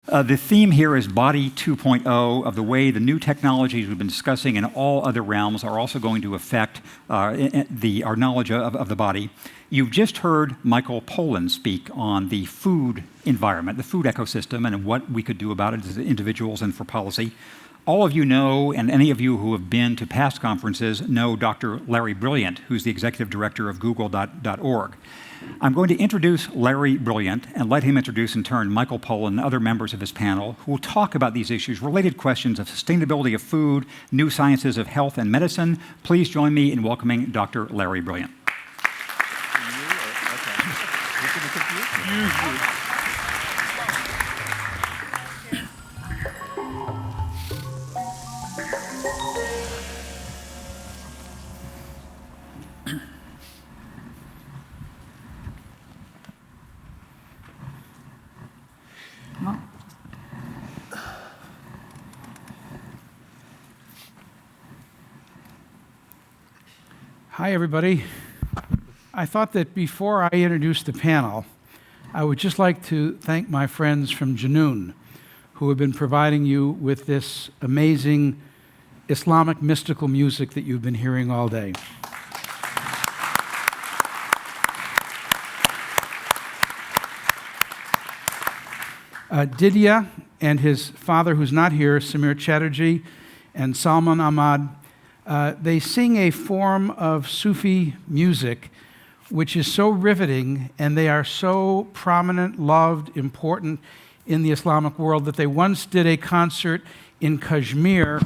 The theme here is Body 2.0, of the way the new technologies we've been discussing in all other realms are also going to affect our knowledge of the body. You've just heard Michael Pollan speak on the food environment, the food ecosystem, and what we could do about it as individuals and for policy. All of you know, and any of you who have been to past conferences know Dr. Larry Brilliant, who's the executive director of Google.org. I'm going to introduce Larry Brilliant and let him introduce in turn Michael Pollan and other members of his panel who will talk about these issues, related questions of sustainability of food, new sciences of health and medicine. Please join me in welcoming Dr. Larry Brilliant. Hi, everybody. I thought that before I introduce the panel, I would just like to thank my friends from Junoon, who have been providing you with this amazing Islamic mystical music that you've been hearing all day. Didya and his father, who's not here, Samir Chatterjee, and Salman Ahmad, they sing a form of Sufi music which is so riveting, and they are so prominent, loved, important in the Islamic world that they once did a concert in Kashmir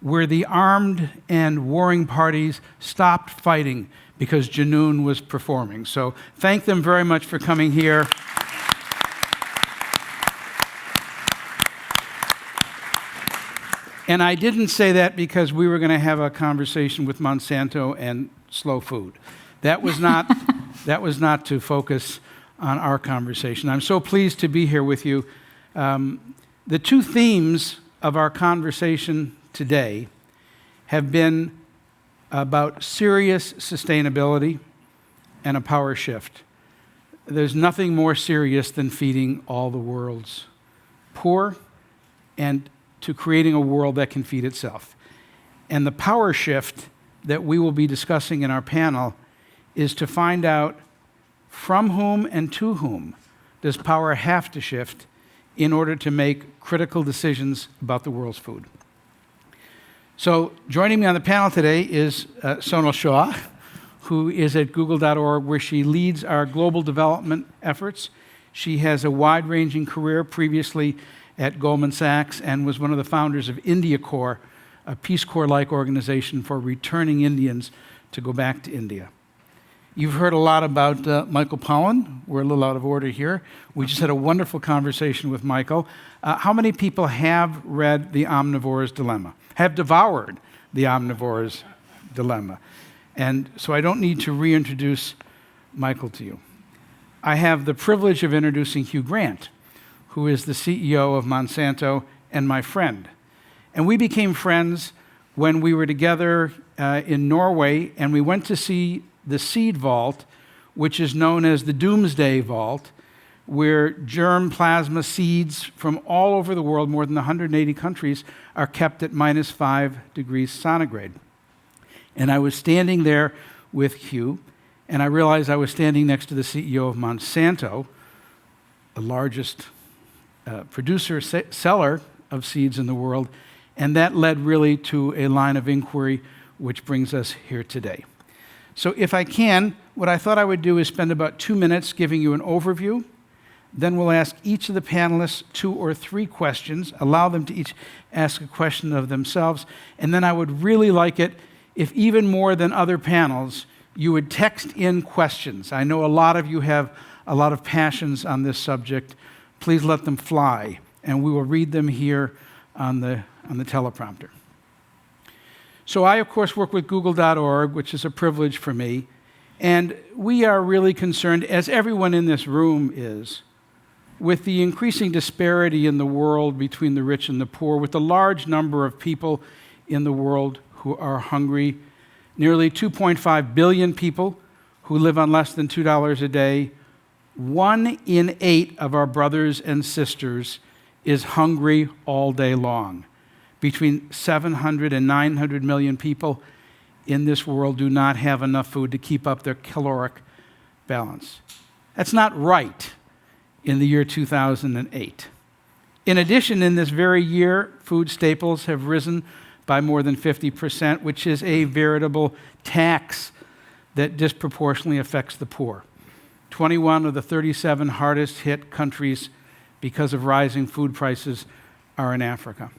where the armed and warring parties stopped fighting because Junoon was performing. So thank them very much for coming here. And I didn't say that because we were going to have a conversation with Monsanto and slow food. That was not to focus on our conversation. I'm so pleased to be here with you. The two themes of our conversation today have been about serious sustainability and a power shift. There's nothing more serious than feeding all the world's poor and to creating a world that can feed itself. And the power shift that we will be discussing in our panel is to find out from whom and to whom does power have to shift in order to make critical decisions about the world's food. So joining me on the panel today is Sonal Shah, who is at Google.org, where she leads our global development efforts. She has a wide-ranging career previously at Goldman Sachs and was one of the founders of India Corps, a Peace Corps-like organization for returning Indians to go back to India. You've heard a lot about Michael Pollan. We're a little out of order here. We just had a wonderful conversation with Michael. How many people have read The Omnivore's Dilemma, have devoured The Omnivore's Dilemma? And so I don't need to reintroduce Michael to you. I have the privilege of introducing Hugh Grant, who is the CEO of Monsanto and my friend. And we became friends when we were together in Norway, and we went to see the seed vault, which is known as the Doomsday Vault, where germ plasma seeds from all over the world, more than 180 countries, are kept at -5 degrees centigrade. And I was standing there with Hugh, and I realized I was standing next to the CEO of Monsanto, the largest producer, seller of seeds in the world, and that led really to a line of inquiry which brings us here today. So if I can, what I thought I would do is spend about 2 minutes giving you an overview. Then we'll ask each of the panelists 2 or 3 questions, allow them to each ask a question of themselves, and then I would really like it if, even more than other panels, you would text in questions. I know a lot of you have a lot of passions on this subject. Please let them fly, and we will read them here on the teleprompter. So I, of course, work with Google.org, which is a privilege for me, and we are really concerned, as everyone in this room is, with the increasing disparity in the world between the rich and the poor, with the large number of people in the world who are hungry, nearly 2.5 billion people who live on less than $2 a day. 1 in 8 of our brothers and sisters is hungry all day long. Between 700 and 900 million people in this world do not have enough food to keep up their caloric balance. That's not right in the year 2008. In addition, in this very year, food staples have risen by more than 50%, which is a veritable tax that disproportionately affects the poor. 21 of the 37 hardest hit countries because of rising food prices are in Africa.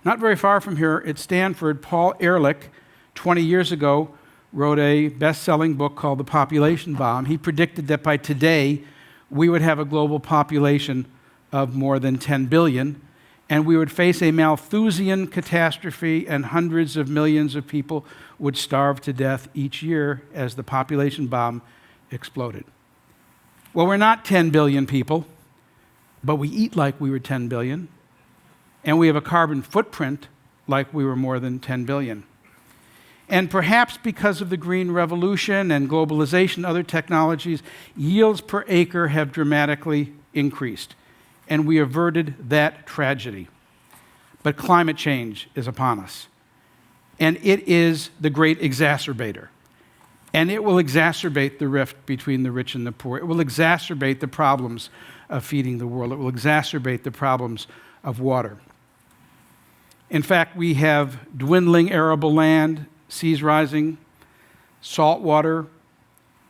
Not very far from here at Stanford, Paul Ehrlich, 20 years ago, wrote a best-selling book called The Population Bomb. He predicted that by today, we would have a global population of more than 10 billion, and we would face a Malthusian catastrophe, and hundreds of millions of people would starve to death each year as the population bomb exploded. Well, we're not 10 billion people, but we eat like we were 10 billion, and we have a carbon footprint like we were more than 10 billion. And perhaps because of the green revolution and globalization, other technologies, yields per acre have dramatically increased, and we averted that tragedy. But climate change is upon us, and it is the great exacerbator. And it will exacerbate the rift between the rich and the poor. It will exacerbate the problems of feeding the world. It will exacerbate the problems of water. In fact, we have dwindling arable land, seas rising, salt water,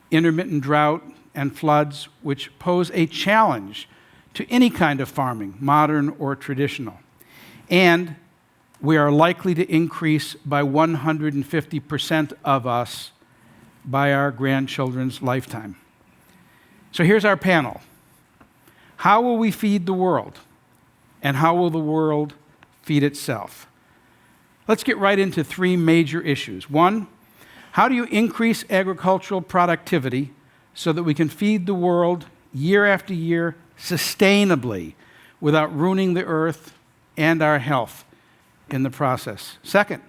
intermittent drought, and floods, which pose a challenge to any kind of farming, modern or traditional. And we are likely to increase by 150% of us by our grandchildren's lifetime. So here's our panel. How will we feed the world? And how will the world feed itself? Let's get right into three major issues. One, how do you increase agricultural productivity so that we can feed the world year after year sustainably without ruining the earth and our health in the process? Second,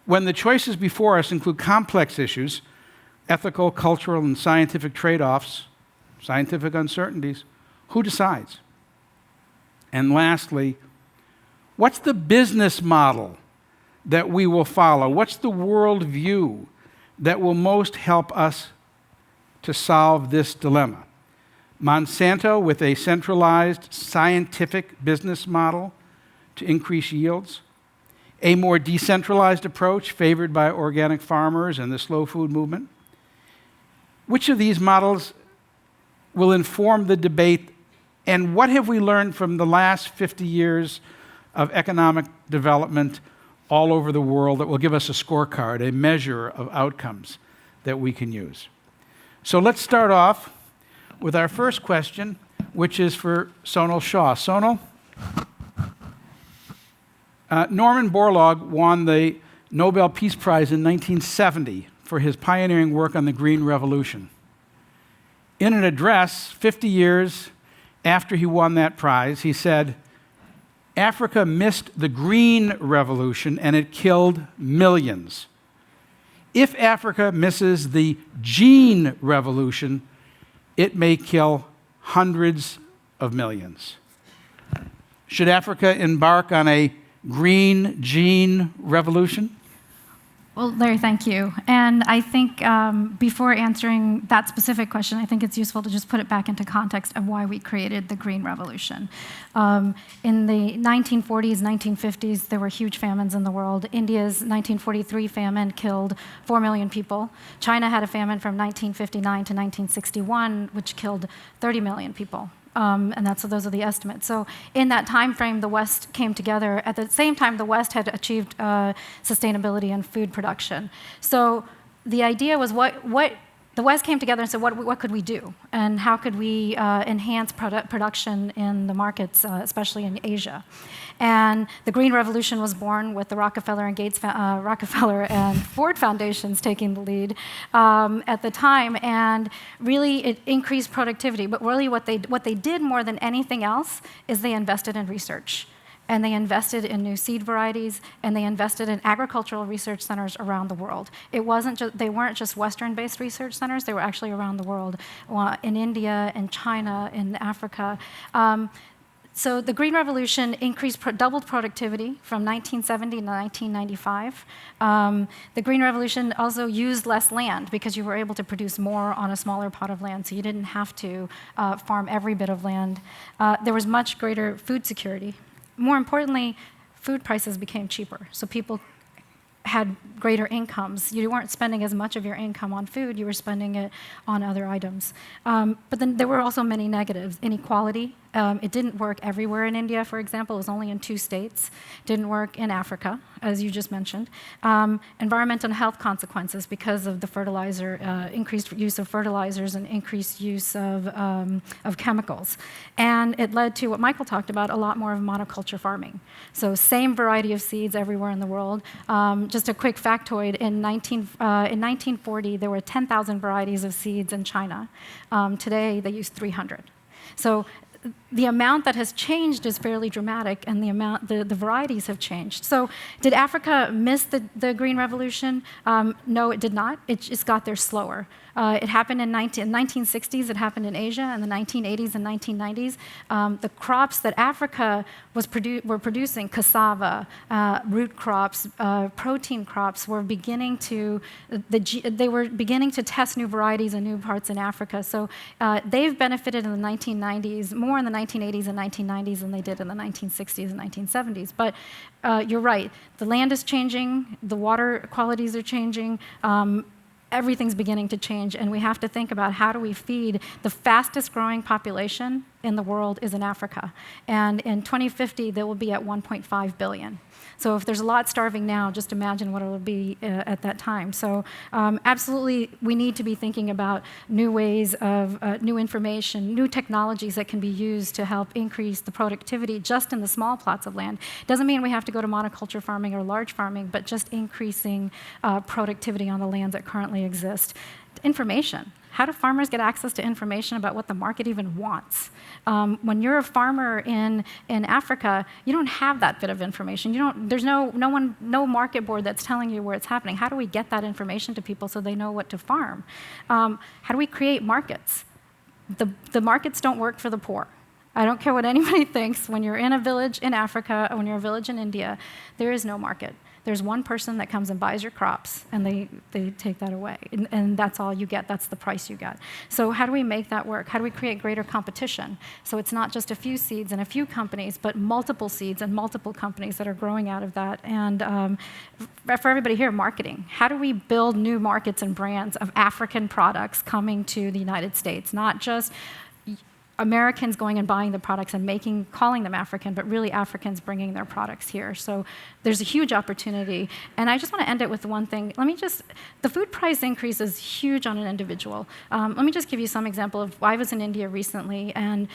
when the choices before us include complex issues, ethical, cultural, and scientific trade-offs, scientific uncertainties, who decides? And lastly, what's the business model that we will follow? What's the world view that will most help us to solve this dilemma? Monsanto with a centralized scientific business model to increase yields, a more decentralized approach favored by organic farmers and the slow food movement. Which of these models will inform the debate, and what have we learned from the last 50 years of economic development all over the world that will give us a scorecard, a measure of outcomes that we can use? So let's start off with our first question, which is for Sonal Shah. Sonal? Norman Borlaug won the Nobel Peace Prize in 1970 for his pioneering work on the Green Revolution. In an address 50 years after he won that prize, he said, "Africa missed the Green Revolution and it killed millions. If Africa misses the Gene Revolution, it may kill hundreds of millions." Should Africa embark on a green gene revolution? Well, Larry, thank you. And I think before answering that specific question, I think it's useful to just put it back into context of why we created the Green Revolution. In the 1940s, 1950s, there were huge famines in the world. India's 1943 famine killed 4 million people. China had a famine from 1959 to 1961, which killed 30 million people. And those are the estimates. So in that time frame, the West came together. At the same time, the West had achieved sustainability in food production. So the idea was the West came together and said, what could we do? And how could we enhance production in the markets, especially in Asia? And the Green Revolution was born with the Rockefeller and Ford Foundations taking the lead at the time, and really it increased productivity. But really what they did more than anything else is they invested in research. And they invested in new seed varieties, and they invested in agricultural research centers around the world. They weren't just Western-based research centers, they were actually around the world, in India, in China, in Africa. So the Green Revolution doubled productivity from 1970 to 1995. The Green Revolution also used less land because you were able to produce more on a smaller pot of land, so you didn't have to farm every bit of land. There was much greater food security. More importantly, food prices became cheaper, so people had greater incomes. You weren't spending as much of your income on food, you were spending it on other items. But then there were also many negatives. Inequality. It didn't work everywhere in India, for example. It was only in 2 states. Didn't work in Africa, as you just mentioned. Environmental and health consequences because of the fertilizer, increased use of fertilizers and increased use of chemicals. And it led to what Michael talked about, a lot more of monoculture farming. So same variety of seeds everywhere in the world. Just a quick factoid, in 1940, there were 10,000 varieties of seeds in China. Today, they use 300. So the amount that has changed is fairly dramatic, and the varieties have changed. So did Africa miss the Green Revolution? No, it did not. It just got there slower. It happened in 1960s, it happened in Asia, in the 1980s and 1990s. The crops that Africa were producing, cassava, root crops, protein crops, were beginning to test new varieties in new parts in Africa. So they've benefited in the 1990s, more in the 1980s and 1990s than they did in the 1960s and 1970s. But you're right, the land is changing, the water qualities are changing, everything's beginning to change, and we have to think about how do we feed the fastest growing population in the world is in Africa. And in 2050, they will be at 1.5 billion. So if there's a lot starving now, just imagine what it will be at that time. So absolutely, we need to be thinking about new ways of new information, new technologies that can be used to help increase the productivity just in the small plots of land. Doesn't mean we have to go to monoculture farming or large farming, but just increasing productivity on the lands that currently exist. Information. How do farmers get access to information about what the market even wants? When you're a farmer in Africa, you don't have that bit of information. There's no market board that's telling you where it's happening. How do we get that information to people so they know what to farm? How do we create markets? The markets don't work for the poor. I don't care what anybody thinks. When you're in a village in Africa or when you're a village in India, there is no market. There's one person that comes and buys your crops, and they take that away. And that's all you get. That's the price you get. So how do we make that work? How do we create greater competition? So it's not just a few seeds and a few companies, but multiple seeds and multiple companies that are growing out of that. And for everybody here, marketing. How do we build new markets and brands of African products coming to the United States? Not just Americans going and buying the products and calling them African, but really Africans bringing their products here. So there's a huge opportunity. And I just want to end it with one thing. The food price increase is huge on an individual. Let me just give you some example of, I was in India recently, and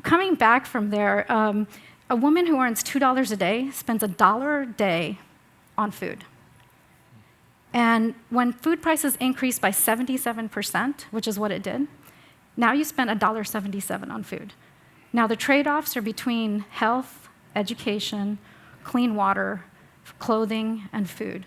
coming back from there, a woman who earns $2 a day spends $1 a day on food. And when food prices increased by 77%, which is what it did, now you spend $1.77 on food. Now the trade-offs are between health, education, clean water, clothing, and food.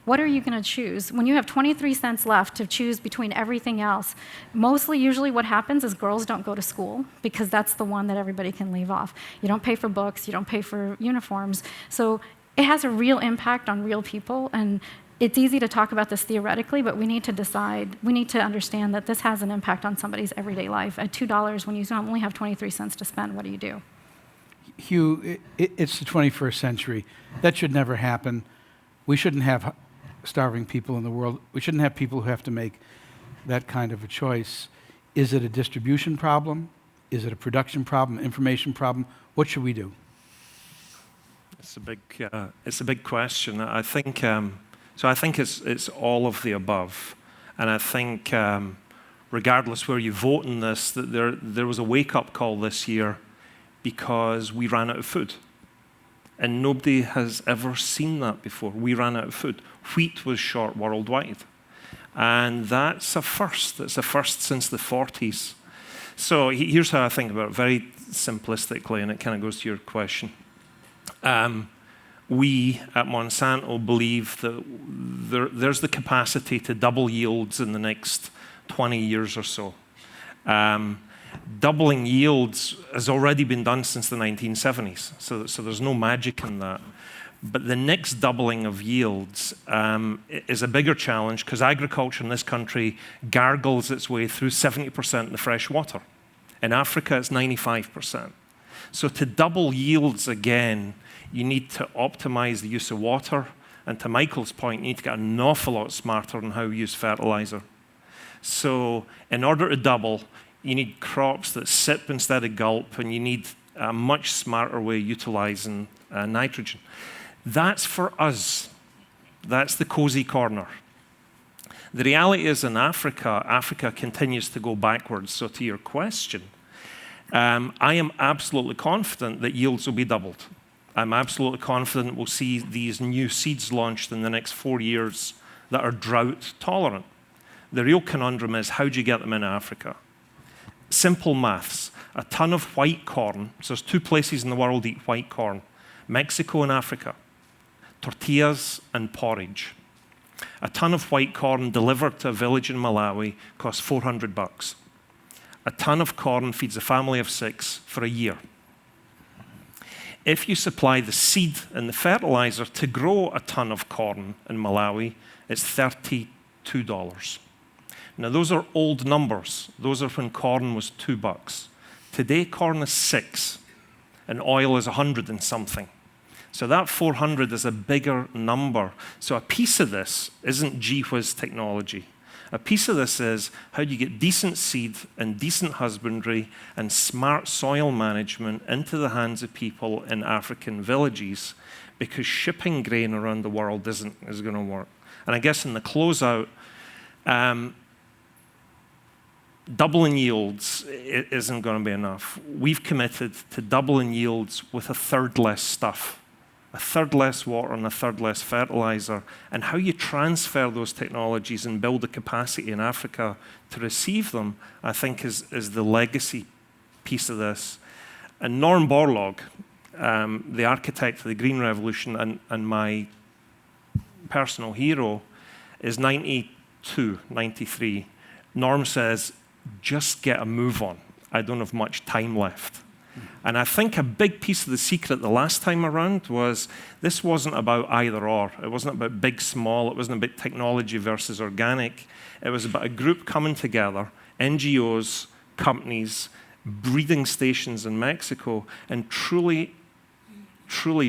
What are you going to choose? When you have 23 cents left to choose between everything else, usually what happens is girls don't go to school because that's the one that everybody can leave off. You don't pay for books, you don't pay for uniforms. So it has a real impact on real people, and it's easy to talk about this theoretically, but we need to understand that this has an impact on somebody's everyday life. At $2, when you only have 23 cents to spend, what do you do? Hugh, it's the 21st century. That should never happen. We shouldn't have starving people in the world. We shouldn't have people who have to make that kind of a choice. Is it a distribution problem? Is it a production problem, information problem? What should we do? It's a big question. I think it's all of the above, and I think regardless where you vote in this, that there was a wake-up call this year because we ran out of food, and nobody has ever seen that before. We ran out of food. Wheat was short worldwide, and that's a first. It's a first since the 40s. So here's how I think about it, very simplistically, and it kind of goes to your question. We at Monsanto believe that there's the capacity to double yields in the next 20 years or so. Doubling yields has already been done since the 1970s, so there's no magic in that. But the next doubling of yields is a bigger challenge because agriculture in this country gargles its way through 70% of the fresh water. In Africa, it's 95%. So to double yields again, you need to optimize the use of water. And to Michael's point, you need to get an awful lot smarter on how you use fertilizer. So in order to double, you need crops that sip instead of gulp, and you need a much smarter way of utilizing nitrogen. That's for us. That's the cozy corner. The reality is in Africa, Africa continues to go backwards. So to your question, I am absolutely confident that yields will be doubled. I'm absolutely confident we'll see these new seeds launched in the next 4 years that are drought tolerant. The real conundrum is, how do you get them in Africa? Simple maths. A ton of white corn, so there's 2 places in the world eat white corn, Mexico and Africa. Tortillas and porridge. A ton of white corn delivered to a village in Malawi costs $400. A ton of corn feeds a family of 6 for a year. If you supply the seed and the fertilizer to grow a ton of corn in Malawi, it's $32. Now, those are old numbers. Those are when corn was $2. Today, corn is 6, and oil is 100 and something. So that 400 is a bigger number. So a piece of this isn't gee-whiz technology. A piece of this is, how do you get decent seed and decent husbandry and smart soil management into the hands of people in African villages, because shipping grain around the world isn't going to work. And I guess in the closeout, doubling yields isn't going to be enough. We've committed to doubling yields with a third less stuff, a third less water and a third less fertilizer. And how you transfer those technologies and build the capacity in Africa to receive them, I think is the legacy piece of this. And Norm Borlaug, the architect of the Green Revolution and my personal hero, is 92, 93. Norm says, just get a move on. I don't have much time left. And I think a big piece of the secret the last time around was this wasn't about either or. It wasn't about big, small. It wasn't about technology versus organic. It was about a group coming together, NGOs, companies, breeding stations in Mexico, and truly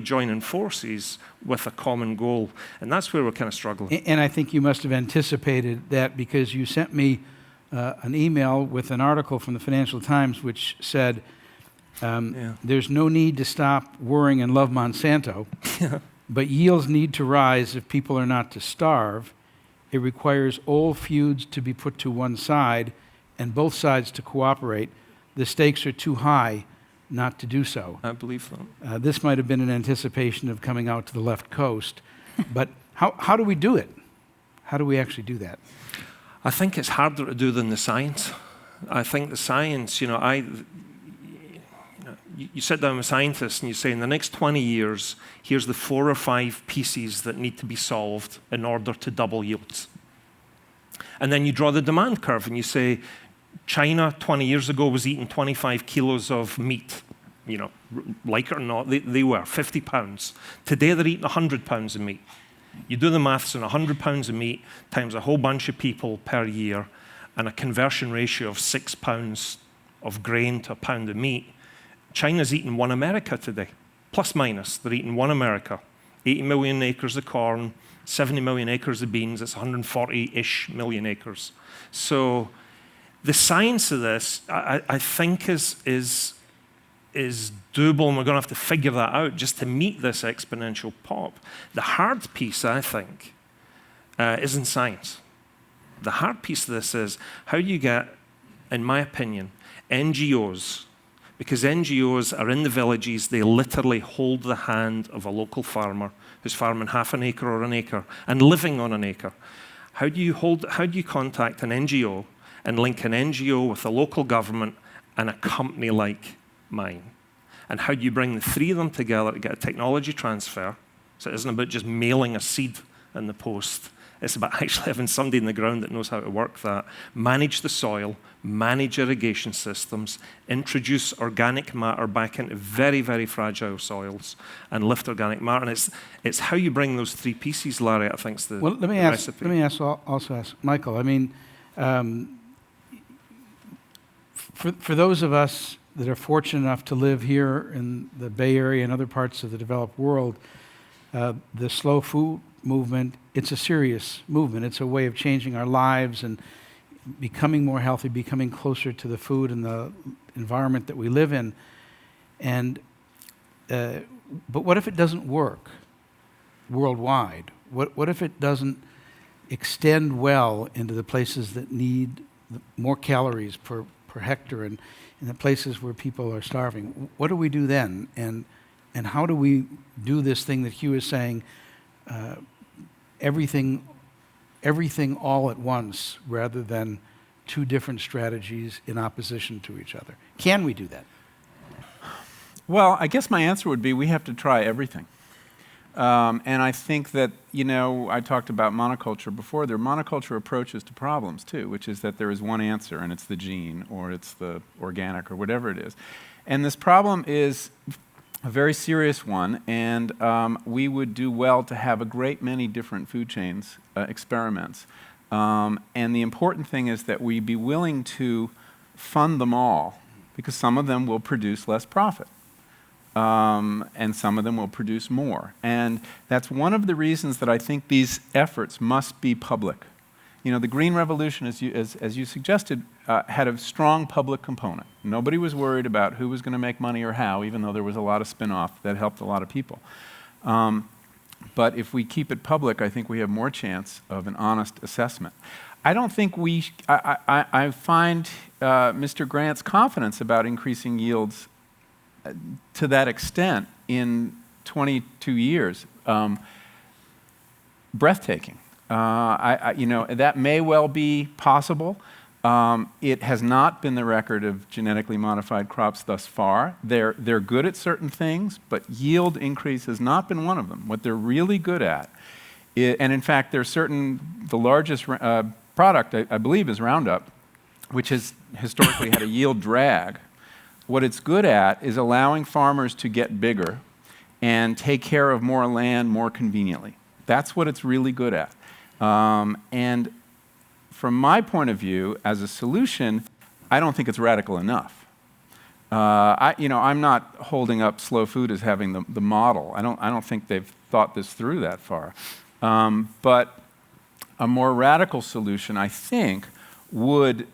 joining forces with a common goal. And that's where we're kind of struggling. And I think you must have anticipated that, because you sent me an email with an article from the Financial Times which said, there's no need to stop worrying and love Monsanto, but yields need to rise if people are not to starve. It requires old feuds to be put to one side and both sides to cooperate. The stakes are too high not to do so. I believe that. This might have been in anticipation of coming out to the left coast, but how do we do it? How do we actually do that? I think it's harder to do than the science. I think the science, you sit down with scientists and you say, in the next 20 years, here's the 4 or 5 pieces that need to be solved in order to double yields. And then you draw the demand curve and you say, China 20 years ago was eating 25 kilos of meat. Like it or not, they were 50 pounds. Today they're eating 100 pounds of meat. You do the maths on 100 pounds of meat times a whole bunch of people per year and a conversion ratio of 6 pounds of grain to a pound of meat. China's eating 1 America today, plus minus. They're eating 1 America. 80 million acres of corn, 70 million acres of beans. It's 140-ish million acres. So the science of this, I think, is doable, and we're going to have to figure that out just to meet this exponential pop. The hard piece, I think, isn't science. The hard piece of this is, how do you get, in my opinion, NGOs, because NGOs are in the villages, they literally hold the hand of a local farmer who's farming half an acre or an acre and living on an acre. How do you contact an NGO and link an NGO with a local government and a company like mine? And how do you bring the 3 of them together to get a technology transfer, so it isn't about just mailing a seed in the post? It's about actually having somebody in the ground that knows how to work that, manage the soil, manage irrigation systems, introduce organic matter back into very, very fragile soils, and lift organic matter. And it's how you bring those three pieces, Larry, I think, is the recipe. Let me also ask Michael. I mean, for those of us that are fortunate enough to live here in the Bay Area and other parts of the developed world, the slow food movement, it's a serious movement. It's a way of changing our lives and becoming more healthy, becoming closer to the food and the environment that we live in. And but what if it doesn't work worldwide? What if it doesn't extend well into the places that need more calories per hectare and in the places where people are starving? What do we do then? And how do we do this thing that Hugh is saying, everything all at once rather than two different strategies in opposition to each other? Can we do that? Well, I guess my answer would be we have to try everything. And I think that, I talked about monoculture before. There are monoculture approaches to problems, too, which is that there is one answer, and it's the gene, or it's the organic, or whatever it is. And this problem is a very serious one, and we would do well to have a great many different food chains experiments. And the important thing is that we be willing to fund them all, because some of them will produce less profit. And some of them will produce more. And that's one of the reasons that I think these efforts must be public. The Green Revolution, as you suggested, had a strong public component. Nobody was worried about who was going to make money or how, even though there was a lot of spin-off that helped a lot of people. But if we keep it public, I think we have more chance of an honest assessment. I don't think I find Mr. Grant's confidence about increasing yields to that extent in 22 years breathtaking. That may well be possible. It has not been the record of genetically modified crops thus far. They're good at certain things, but yield increase has not been one of them. What they're really good at, and in fact, the largest product, I believe, is Roundup, which has historically had a yield drag. What it's good at is allowing farmers to get bigger and take care of more land more conveniently. That's what it's really good at. And from my point of view, as a solution, I don't think it's radical enough. I'm not holding up slow food as having the model. I don't think they've thought this through that far. But a more radical solution, I think, would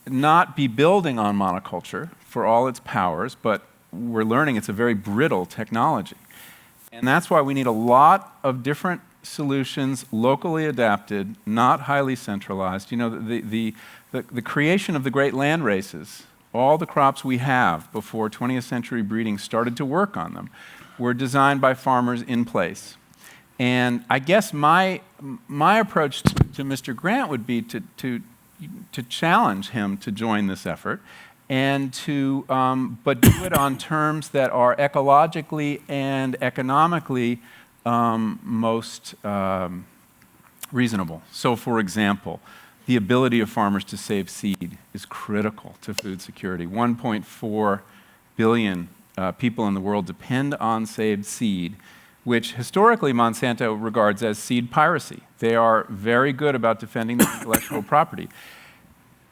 not be building on monoculture for all its powers, but we're learning it's a very brittle technology. And that's why we need a lot of different solutions, locally adapted, not highly centralized. The creation of the great land races, all the crops we have before 20th century breeding started to work on them, were designed by farmers in place. And I guess my approach to Mr. Grant would be to challenge him to join this effort, and but do it on terms that are ecologically and economically most reasonable. So, for example, the ability of farmers to save seed is critical to food security. 1.4 billion people in the world depend on saved seed, which historically Monsanto regards as seed piracy. They are very good about defending their intellectual property.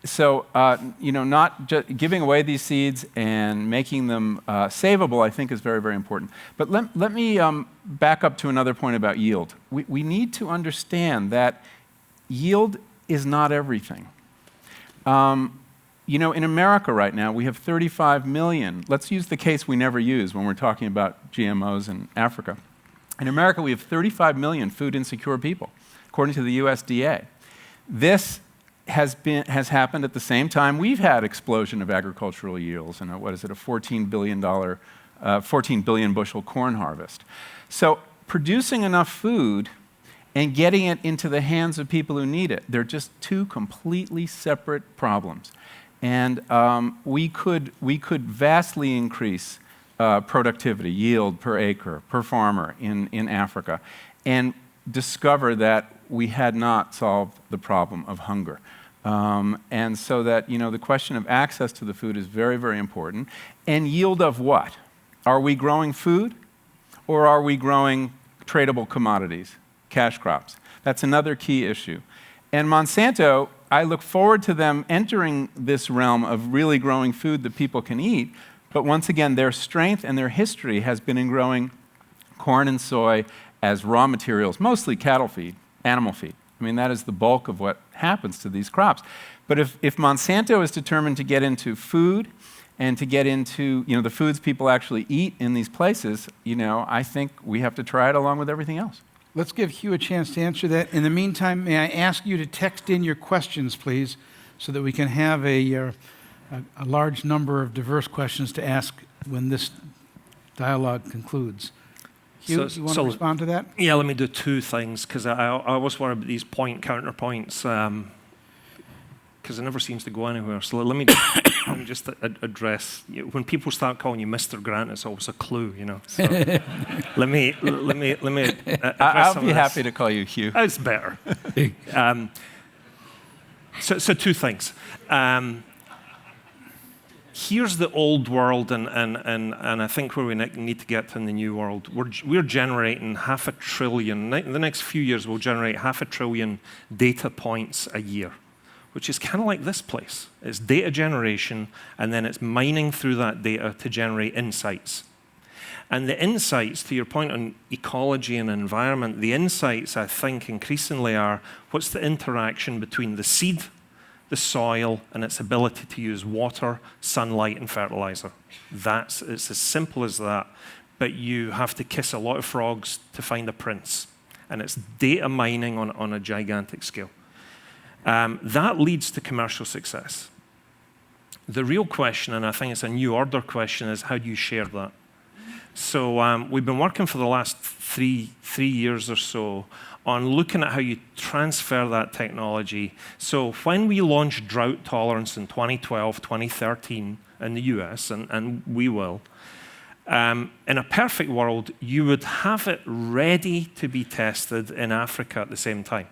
So, not just giving away these seeds and making them savable, I think, is very, very important. But let me back up to another point about yield. We need to understand that yield is not everything. In America right now, we have 35 million. Let's use the case we never use when we're talking about GMOs in Africa. In America, we have 35 million food insecure people, according to the USDA. This has happened at the same time we've had explosion of agricultural yields and a 14 billion bushel corn harvest. So producing enough food and getting it into the hands of people who need it, they're just two completely separate problems. And we could vastly increase productivity, yield per acre, per farmer in Africa, and discover that we had not solved the problem of hunger. And so that, the question of access to the food is very, very important. And yield of what? Are we growing food, or are we growing tradable commodities, cash crops? That's another key issue. And Monsanto, I look forward to them entering this realm of really growing food that people can eat. But once again, their strength and their history has been in growing corn and soy as raw materials, mostly cattle feed, animal feed. I mean, that is the bulk of what happens to these crops. But if Monsanto is determined to get into food and to get into, the foods people actually eat in these places, I think we have to try it along with everything else. Let's give Hugh a chance to answer that. In the meantime, may I ask you to text in your questions, please, so that we can have a large number of diverse questions to ask when this dialogue concludes. Hugh, you want to respond to that? Yeah, let me do two things, because I always worry about these counterpoints, because it never seems to go anywhere. So let me just address, when people start calling you Mr. Grant, it's always a clue, So let me I'll be happy to call you Hugh. It's better. So two things. Here's the old world, and I think where we need to get to in the new world. We're generating 500 billion. In the next few years, we'll generate 500 billion data points a year, which is kind of like this place. It's data generation, and then it's mining through that data to generate insights. And the insights, to your point on ecology and environment, the insights, I think, increasingly are, what's the interaction between the seed, the soil, and its ability to use water, sunlight, and fertilizer. It's as simple as that, but you have to kiss a lot of frogs to find a prince. And it's data mining on a gigantic scale. That leads to commercial success. The real question, and I think it's a new order question, is how do you share that? So we've been working for the last three years or so on looking at how you transfer that technology. So when we launched drought tolerance in 2012, 2013 in the US, and we will, in a perfect world, you would have it ready to be tested in Africa at the same time.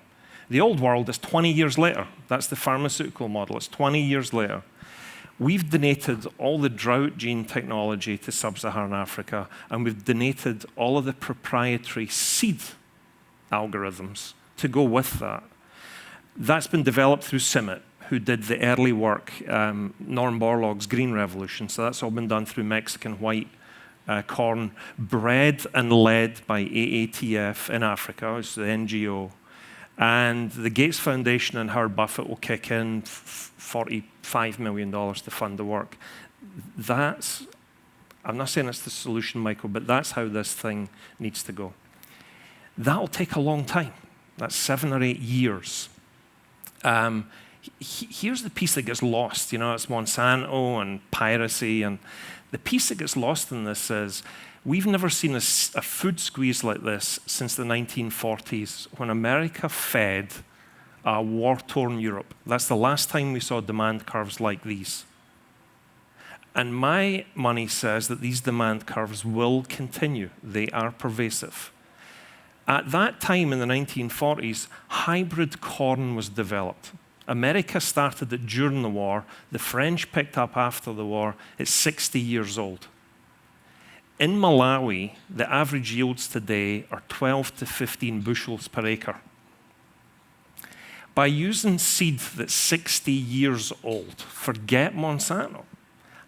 The old world is 20 years later. That's the pharmaceutical model. It's 20 years later. We've donated all the drought gene technology to sub-Saharan Africa, and we've donated all of the proprietary seed algorithms to go with that. That's been developed through CIMMYT, who did the early work, Norm Borlaug's Green Revolution. So that's all been done through Mexican white corn, bred and led by AATF in Africa, it's the NGO. And the Gates Foundation and Howard Buffett will kick in $45 million to fund the work. I'm not saying it's the solution, Michael, but that's how this thing needs to go. That'll take a long time. That's 7 or 8 years. Here's the piece that gets lost. It's Monsanto and piracy. And the piece that gets lost in this is we've never seen a food squeeze like this since the 1940s, when America fed a war-torn Europe. That's the last time we saw demand curves like these. And my money says that these demand curves will continue. They are pervasive. At that time in the 1940s, hybrid corn was developed. America started it during the war. The French picked up after the war. It's 60 years old. In Malawi, the average yields today are 12 to 15 bushels per acre. By using seed that's 60 years old, forget Monsanto,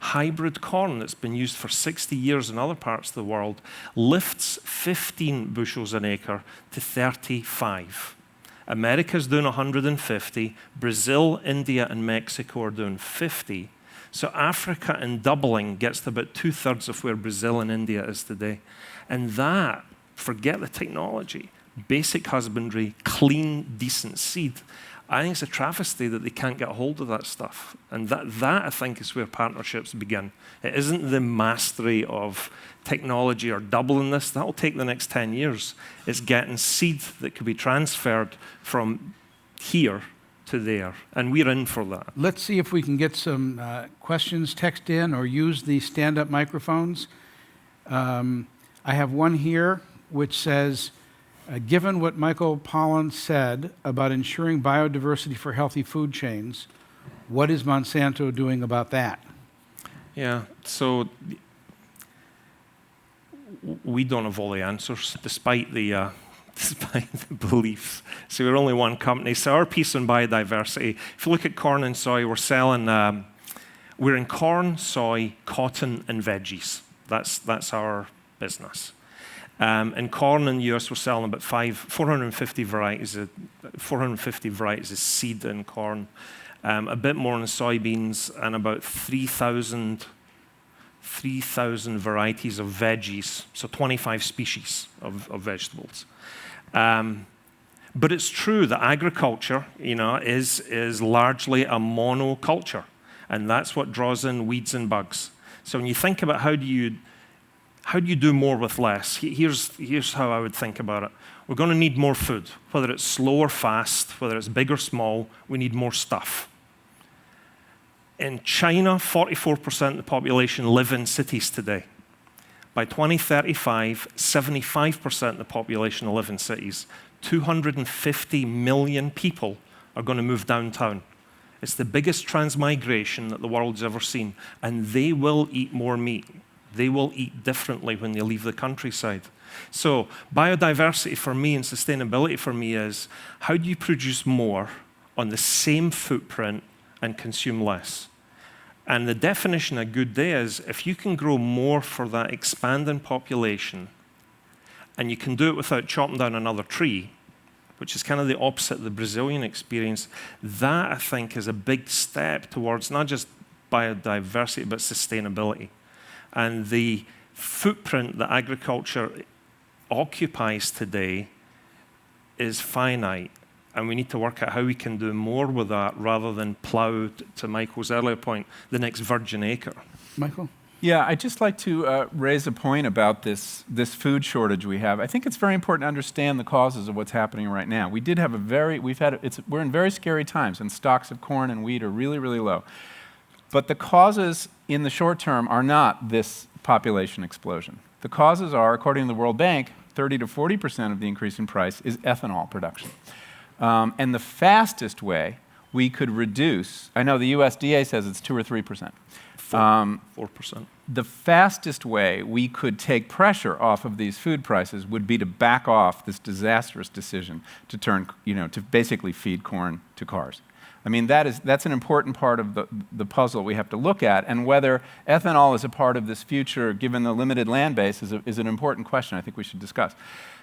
hybrid corn that's been used for 60 years in other parts of the world lifts 15 bushels an acre to 35. America's doing 150. Brazil, India, and Mexico are doing 50. So Africa, in doubling, gets to about 2/3 of where Brazil and India is today. And that, forget the technology, basic husbandry, clean, decent seed. I think it's a travesty that they can't get a hold of that stuff. And that I think, is where partnerships begin. It isn't the mastery of technology or doubling this. That will take the next 10 years. It's getting seed that could be transferred from here to there. And we're in for that. Let's see if we can get some questions text in or use the stand-up microphones. I have one here which says, Given what Michael Pollan said about ensuring biodiversity for healthy food chains, what is Monsanto doing about that? Yeah, so we don't have all the answers, despite the beliefs. So we're only one company. So our piece on biodiversity, if you look at corn and soy, we're in corn, soy, cotton, and veggies. That's our business. In corn in the US, we're selling about 450 varieties of seed in corn, a bit more in soybeans, and about 3,000 varieties of veggies, so 25 species of vegetables. But it's true that agriculture, is largely a monoculture, and that's what draws in weeds and bugs. So when you think about how do you do more with less, here's how I would think about it. We're going to need more food, whether it's slow or fast, whether it's big or small. We need more stuff. In China, 44% of the population live in cities today. By 2035, 75% of the population will live in cities. 250 million people are going to move downtown. It's the biggest transmigration that the world's ever seen, and they will eat more meat. They will eat differently when they leave the countryside. So biodiversity for me and sustainability for me is, how do you produce more on the same footprint and consume less? And the definition of a good day is, if you can grow more for that expanding population, and you can do it without chopping down another tree, which is kind of the opposite of the Brazilian experience, that, I think, is a big step towards not just biodiversity, but sustainability. And the footprint that agriculture occupies today is finite. And we need to work out how we can do more with that rather than plow, to Michael's earlier point, the next virgin acre. Michael? Yeah, I'd just like to raise a point about this food shortage we have. I think it's very important to understand the causes of what's happening right now. We did have we're in very scary times, and stocks of corn and wheat are really, really low. But the causes in the short term are not this population explosion. The causes are, according to the World Bank, 30 to 40% of the increase in price is ethanol production. And the fastest way we could reduce, I know the USDA says it's 2 or 3%. 4%. The fastest way we could take pressure off of these food prices would be to back off this disastrous decision to to basically feed corn to cars. I mean, that's an important part of the puzzle we have to look at, and whether ethanol is a part of this future, given the limited land base, is an important question I think we should discuss.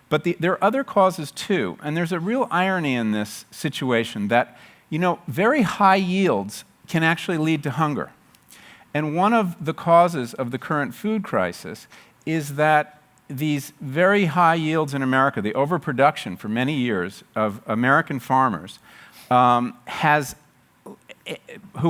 But there are other causes too, and there's a real irony in this situation that, very high yields can actually lead to hunger. And one of the causes of the current food crisis is that these very high yields in America, the overproduction for many years of American farmers, who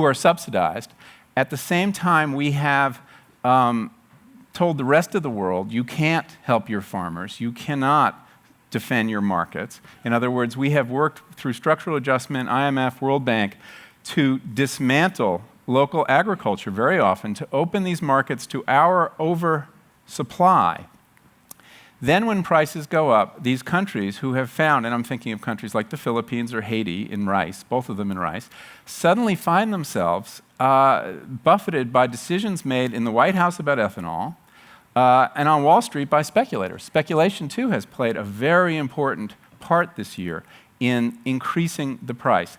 are subsidized. At the same time, we have told the rest of the world, you can't help your farmers, you cannot defend your markets. In other words, we have worked through structural adjustment, IMF, World Bank, to dismantle local agriculture very often, to open these markets to our oversupply. Then when prices go up, these countries who have found, and I'm thinking of countries like the Philippines or Haiti in rice, both of them in rice, suddenly find themselves buffeted by decisions made in the White House about ethanol and on Wall Street by speculators. Speculation, too, has played a very important part this year in increasing the price.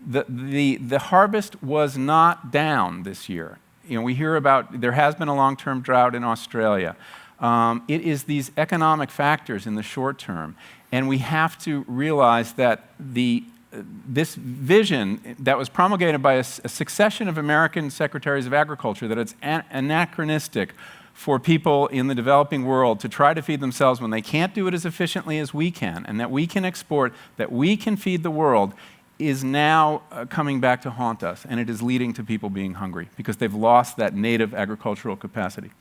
The harvest was not down this year. We hear about, there has been a long-term drought in Australia. It is these economic factors in the short term, and we have to realize that this vision that was promulgated by a succession of American secretaries of agriculture, that it's anachronistic for people in the developing world to try to feed themselves when they can't do it as efficiently as we can, and that we can export, that we can feed the world, is now coming back to haunt us, and it is leading to people being hungry because they've lost that native agricultural capacity.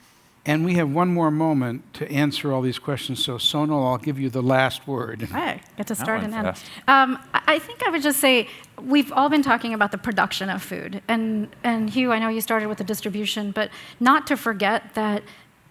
And we have one more moment to answer all these questions, so Sonal, I'll give you the last word. I get to start and end. Fast. I think I would just say, we've all been talking about the production of food. And Hugh, I know you started with the distribution, but not to forget that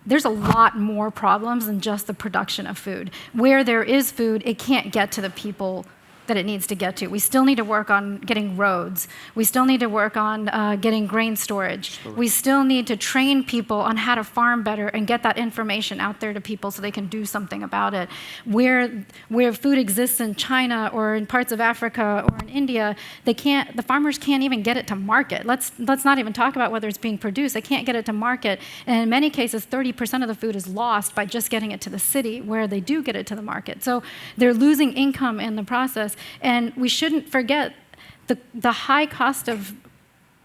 there's a lot more problems than just the production of food. Where there is food, it can't get to the people that it needs to get to. We still need to work on getting roads. We still need to work on getting grain storage. We still need to train people on how to farm better and get that information out there to people so they can do something about it. Where food exists in China or in parts of Africa or in India, the farmers can't even get it to market. Let's not even talk about whether it's being produced. They can't get it to market. And in many cases, 30% of the food is lost by just getting it to the city where they do get it to the market. So they're losing income in the process. And we shouldn't forget the high cost of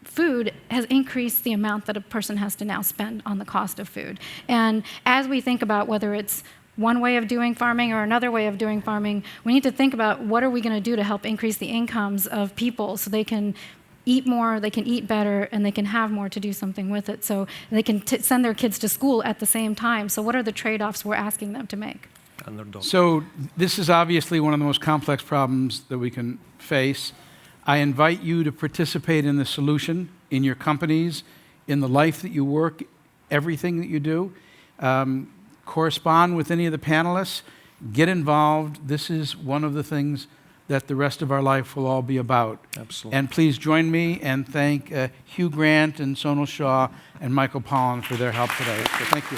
food has increased the amount that a person has to now spend on the cost of food. And as we think about whether it's one way of doing farming or another way of doing farming, we need to think about what are we going to do to help increase the incomes of people so they can eat more, they can eat better, and they can have more to do something with it. So they can send their kids to school at the same time. So what are the trade-offs we're asking them to make? So this is obviously one of the most complex problems that we can face. I invite you to participate in the solution in your companies, in the life that you work, everything that you do. Correspond with any of the panelists. Get involved. This is one of the things that the rest of our life will all be about. Absolutely. And please join me and thank Hugh Grant and Sonal Shah and Michael Pollan for their help today. So thank you.